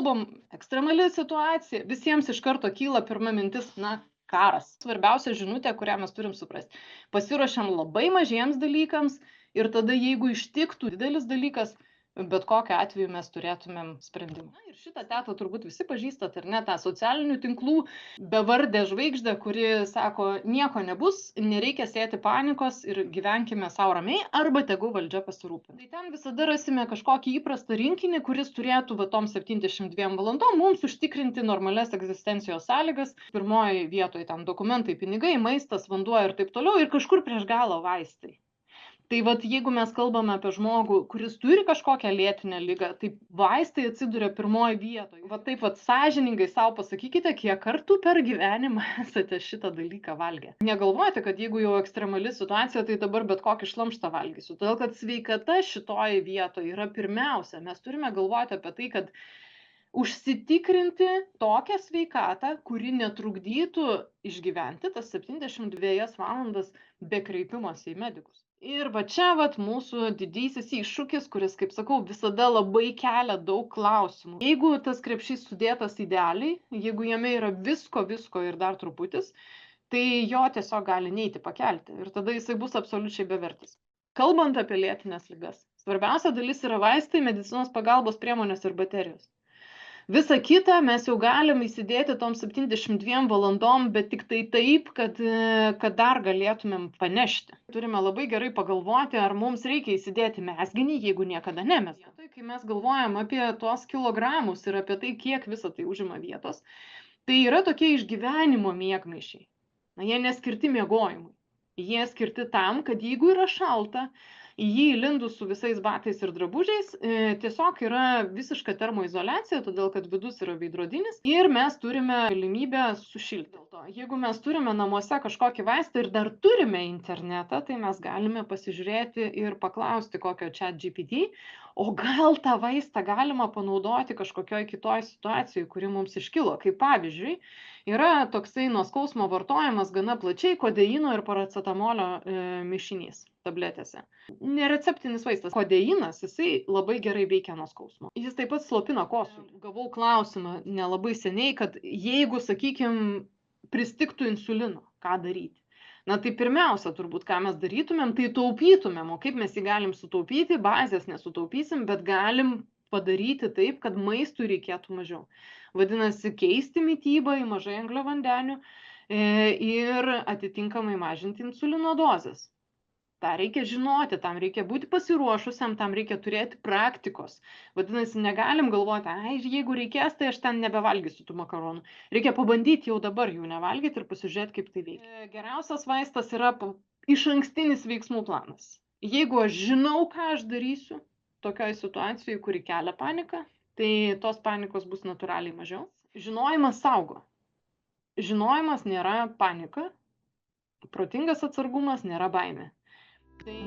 kalbam ekstremali situacija, visiems iš karto kyla pirma mintis, na, karas. Svarbiausia žinutė, kurią mes turim suprasti. Pasiruošiam labai mažiems dalykams ir tada, jeigu ištiktų didelis dalykas, bet kokiu atveju mes turėtumėm sprendimą. Na, ir šitą tetą turbūt visi pažįstat, ar ne, tą socialinių tinklų bevardę žvaigždę, kuri sako, nieko nebus, nereikia sėti panikos ir gyvenkime savo ramiai, arba tegu valdžia pasirūpina. Tai ten visada rasime kažkokį įprastą rinkinį, kuris turėtų va tom 72 valandom mums užtikrinti normalias egzistencijos sąlygas. Pirmoji vietoje ten dokumentai, pinigai, maistas, vanduo ir taip toliau, ir kažkur prieš galą vaistai. Tai vat jeigu mes kalbame apie žmogų, kuris turi kažkokią lėtinę ligą, tai vaistai atsiduria pirmoje vietoje. Va taip vat sąžiningai savo pasakykite, kiek kartų per gyvenimą esate šitą dalyką valgę. Negalvojate, kad jeigu jau ekstremali situacija, tai dabar bet kokį šlamštą valgysiu. Todėl, kad sveikata šitoje vietoje yra pirmiausia. Mes turime galvoti apie tai, kad užsitikrinti tokią sveikatą, kuri netrukdytų išgyventi tas 72 valandas be kreipimosi į medikus. Ir va čia vat mūsų didysis iššūkis, kuris, kaip sakau, visada labai kelia daug klausimų. Jeigu tas krepšys sudėtas idealiai, jeigu jame yra visko ir dar truputis, tai jo tiesiog gali neiti pakelti ir tada jisai bus absoliučiai bevertis. Kalbant apie lėtines ligas, svarbiausia dalis yra vaistai, medicinos pagalbos priemonės ir baterijos. Visa kita mes jau galim įsidėti tom 72 valandom, bet tik tai taip, kad dar galėtumėm panešti. Turime labai gerai pagalvoti, ar mums reikia įsidėti mezginį, jeigu niekada nemezgam. Tai kai mes galvojam apie tuos kilogramus ir apie tai, kiek visa tai užima vietos, tai yra tokie išgyvenimo miegmaišiai. Na, jie neskirti miegojimui. Jie skirti tam, kad jeigu yra šalta, į jį įlindus su visais batais ir drabužiais, tiesiog yra visiška termoizoliacija, todėl kad vidus yra veidrodinis ir mes turime galimybę sušilti. Jeigu mes turime namuose kažkokį vaistą ir dar turime internetą, tai mes galime pasižiūrėti ir paklausti kokio ChatGPT, o gal tą vaistą galima panaudoti kažkokioj kitoj situacijoj, kuri mums iškilo. Kaip pavyzdžiui, yra toksai nuo skausmo vartojamas gana plačiai kodeino ir paracetamolio mišinys tabletėse. Nereceptinis vaistas. Kodeinas, jisai labai gerai veikia nuo skausmo. Jis taip pat slopina kosulį. Gavau klausimą nelabai seniai, kad jeigu, sakykime, pristigtų insulino, ką daryti? Na tai pirmiausia, turbūt, ką mes darytumėm, tai taupytumėm. O kaip mes jį galim sutaupyti? Bazės nesutaupysim, bet galim padaryti taip, kad maistui reikėtų mažiau. Vadinasi, keisti mitybą į mažai angliavandenių ir atitinkamai mažinti insulino dozes. tą reikia žinoti, tam reikia būti pasiruošusiam, tam reikia turėti praktikos. Vadinasi, negalim galvoti, ai, jeigu reikės, tai aš ten nebevalgysiu tų makaronų. Reikia pabandyti jau dabar jų nevalgyti ir pasižiūrėti, kaip tai veikia. Geriausias vaistas yra išankstinis veiksmų planas. Jeigu aš žinau, ką aš darysiu tokioj situacijai, kuri kelia paniką, tai tos panikos bus natūraliai mažiau. Žinojimas saugo. Žinojimas nėra panika, protingas atsargumas nėra baimė. Tai